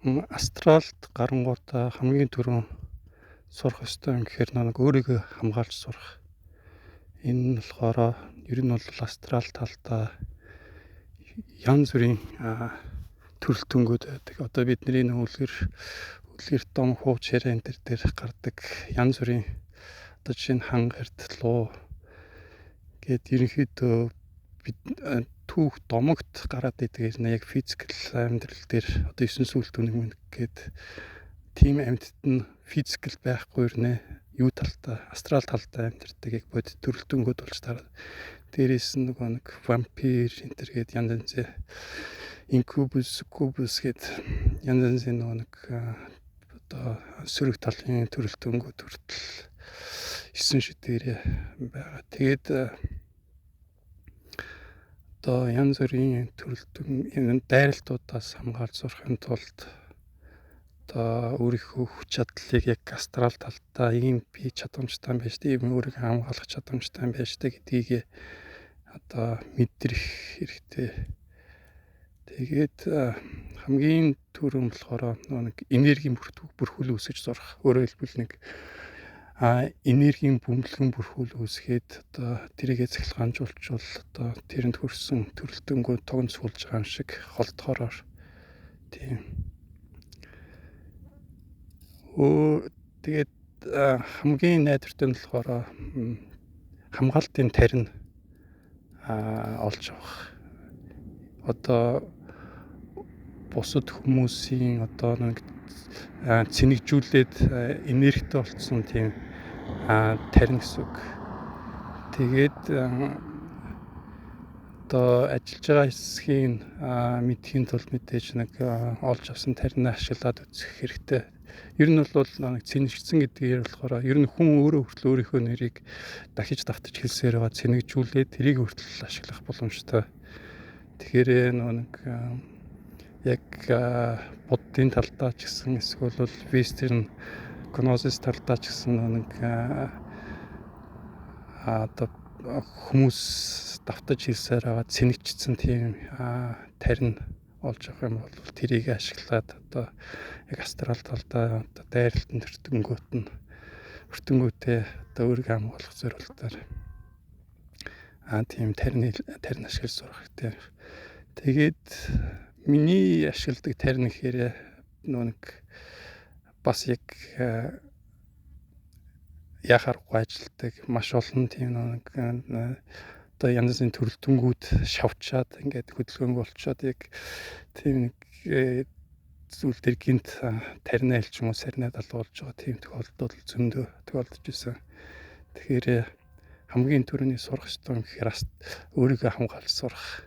Астралд гарангуудаа хамгийн түрүүн сурах ёстой юм гэхээр нэг өөрийгөө хамгаалж сурах. Энэ нь болохоор ер нь бол астрал талдаа янз бүрийн төрөлтөнгүүд байдаг. Одоо бидний үлгэр том хууч ширээ энэ төр дээр гардаг янз бүрийн одоо жишээ нь хан гэрд луу гээд ерөнхийдөө бид түүх домогт гараад идэг нь яг физикал амьдрал дээр одоо 9 сүлт үнэмэн гээд тийм амьтад нь физикал байхгүй нэ юу талтай астрал талтай амьдэрдэг яг бод төрөлтөнгүүд болж тараад дээрээс нь нэг вампир энэ төр гээд янз янзын инкубус гээд янз янзын нэг одоо сөрөг талын төрөлтөнгүүд хүртэл 9 шидээрээ байгаа. Тэгээд одоо янз бүрийн төрөлтөн дайралтуудаас хамгаалж сурахын тулд одоо өөрийнхөө хүч чадлыг яг астрал талдаа ийм би чадамжтай байж тийм өөрийгөө хамгаалах чадамжтай байж гэдгийг одоо мэдрэх хэрэгтэй. Тэгээд хамгийн түрүүн болохоор нэг энергийн бүрхүүл үүсгэж сурах. Өөрөөр хэлбэл нэг энергийн бөмбөлгөн бүрхүүл үүсгээд одоо тэрийгэ цахилгаанжуулчвал одоо тэрэнд хөрсөн төрөлтөнгөө тогн суулж байгаа юм шиг холдохороор тийм. Тэгээд хамгийн найдвартай нь болохоор хамгаалтын тарин олж авах. Одоо бусад хүмүүсийн одоо нэг цэнэгжүүлээд энергитэй болцсон тийм тарин гэсэн үг. Тэгээд одоо ажиллаж байгаа хэсгийн мэдхийн тулд мэдээж нэг олж авсан таринаа ашиглаад үзэх хэрэгтэй. Ер нь бол нэг цэнэгчсэн гэдгээр болохоор ер нь хүн өөрөө хүртэл өөрийнхөө нэрийг дахиж давтаж хэлсээр байгаа цэнэгжүүлээд тэрийг хүртэл ашиглах боломжтой. Тэгэхээр нэг яг буддын талдаа ч гэсэн эсвэл вестерн гносис талдаа ч гэсэн нэг одоо хүмүүс давтаж хэлсээр байгаа цэнэгчсэн тийм тарин олж авах юм бол тэрийг ашиглаад одоо яг астрал талдаа одоо дайралтын өртөнгөөтэй одоо өөрийгөө хамгаалах зорилгоор тийм тарин ашиглаж сурах хэрэгтэй. Тэгээд миний ашигладаг тарин гэхээр нэг бас яг яхааргүй ажилдаг маш олон тийм нэг одоо янз бүрийн төрөлтөнгүүд шавчаад ингээд хөдөлгөөнг болчоод яг тийм нэг зүйл дээр гинт таринаа хэлч юм уу сарнаа далуулж байгаа тийм тохиолдол зөндөө тохиолдож исэн. Тэгэхээр хамгийн түрүүний сурах ёстой юм гэхээр өөрийгөө хамгаалж сурах.